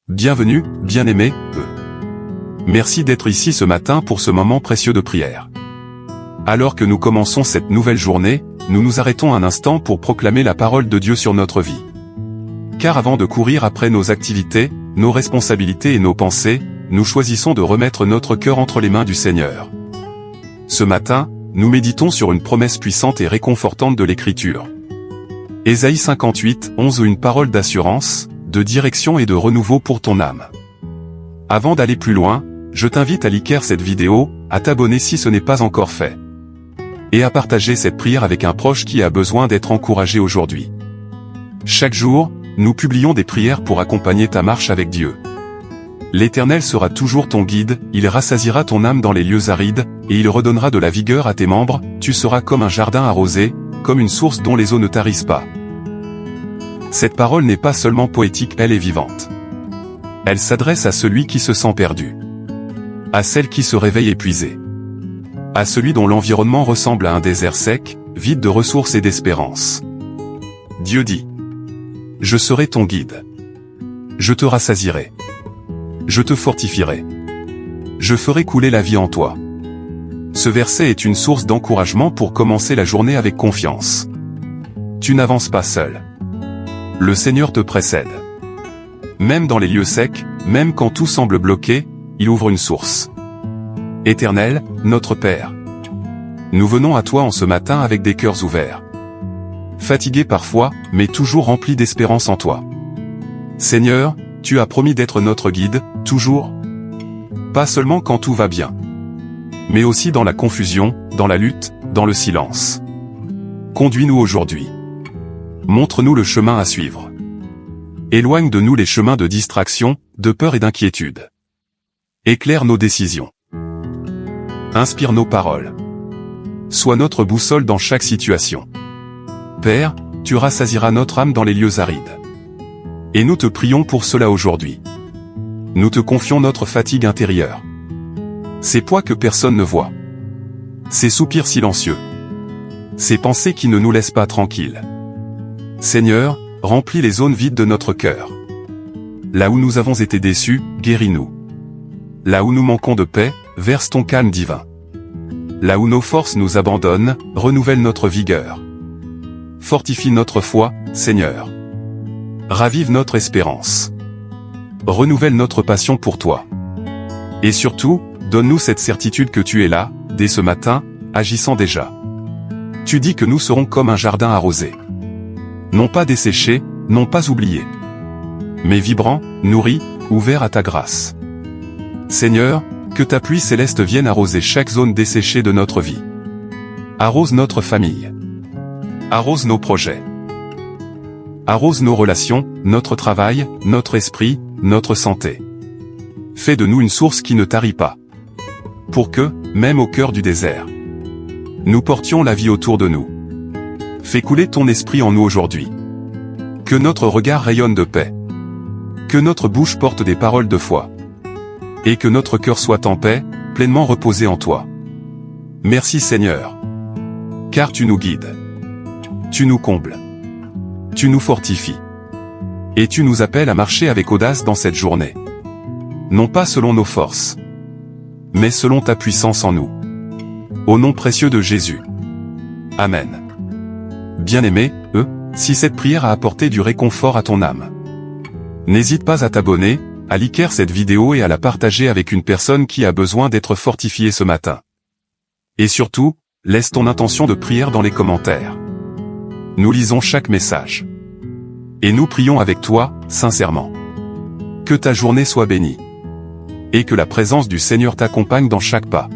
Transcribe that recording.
Bienvenue, bien-aimés, Merci d'être ici ce matin pour ce moment précieux de prière. Alors que nous commençons cette nouvelle journée, nous nous arrêtons un instant pour proclamer la parole de Dieu sur notre vie. Car avant de courir après nos activités, nos responsabilités et nos pensées, nous choisissons de remettre notre cœur entre les mains du Seigneur. Ce matin, nous méditons sur une promesse puissante et réconfortante de l'Écriture. Ésaïe 58, 11, une parole d'assurance, de direction et de renouveau pour ton âme. Avant d'aller plus loin, je t'invite à liker cette vidéo, à t'abonner si ce n'est pas encore fait. Et à partager cette prière avec un proche qui a besoin d'être encouragé aujourd'hui. Chaque jour, nous publions des prières pour accompagner ta marche avec Dieu. L'Éternel sera toujours ton guide, il rassasiera ton âme dans les lieux arides, et il redonnera de la vigueur à tes membres, tu seras comme un jardin arrosé, comme une source dont les eaux ne tarissent pas. Cette parole n'est pas seulement poétique, elle est vivante. Elle s'adresse à celui qui se sent perdu. À celle qui se réveille épuisée. À celui dont l'environnement ressemble à un désert sec, vide de ressources et d'espérance. Dieu dit: Je serai ton guide. Je te rassasierai. Je te fortifierai. Je ferai couler la vie en toi. Ce verset est une source d'encouragement pour commencer la journée avec confiance. Tu n'avances pas seul. Le Seigneur te précède. Même dans les lieux secs, même quand tout semble bloqué, il ouvre une source. Éternel, notre Père. Nous venons à toi en ce matin avec des cœurs ouverts. Fatigués parfois, mais toujours remplis d'espérance en toi. Seigneur, tu as promis d'être notre guide, toujours. Pas seulement quand tout va bien. Mais aussi dans la confusion, dans la lutte, dans le silence. Conduis-nous aujourd'hui. Montre-nous le chemin à suivre. Éloigne de nous les chemins de distraction, de peur et d'inquiétude. Éclaire nos décisions. Inspire nos paroles. Sois notre boussole dans chaque situation. Père, tu rassasieras notre âme dans les lieux arides. Et nous te prions pour cela aujourd'hui. Nous te confions notre fatigue intérieure. Ces poids que personne ne voit. Ces soupirs silencieux. Ces pensées qui ne nous laissent pas tranquilles. Seigneur, remplis les zones vides de notre cœur. Là où nous avons été déçus, guéris-nous. Là où nous manquons de paix, verse ton calme divin. Là où nos forces nous abandonnent, renouvelle notre vigueur. Fortifie notre foi, Seigneur. Ravive notre espérance. Renouvelle notre passion pour toi. Et surtout, donne-nous cette certitude que tu es là, dès ce matin, agissant déjà. Tu dis que nous serons comme un jardin arrosé. Non pas desséché, non pas oublié. Mais vibrant, nourri, ouvert à ta grâce. Seigneur, que ta pluie céleste vienne arroser chaque zone desséchée de notre vie. Arrose notre famille. Arrose nos projets. Arrose nos relations, notre travail, notre esprit, notre santé. Fais de nous une source qui ne tarit pas. Pour que, même au cœur du désert, nous portions la vie autour de nous. Fais couler ton esprit en nous aujourd'hui. Que notre regard rayonne de paix. Que notre bouche porte des paroles de foi. Et que notre cœur soit en paix, pleinement reposé en toi. Merci Seigneur. Car tu nous guides. Tu nous combles. Tu nous fortifies. Et tu nous appelles à marcher avec audace dans cette journée. Non pas selon nos forces, mais selon ta puissance en nous. Au nom précieux de Jésus. Amen. Bien-aimé, si cette prière a apporté du réconfort à ton âme, n'hésite pas à t'abonner, à liker cette vidéo et à la partager avec une personne qui a besoin d'être fortifiée ce matin. Et surtout, laisse ton intention de prière dans les commentaires. Nous lisons chaque message. Et nous prions avec toi, sincèrement. Que ta journée soit bénie. Et que la présence du Seigneur t'accompagne dans chaque pas.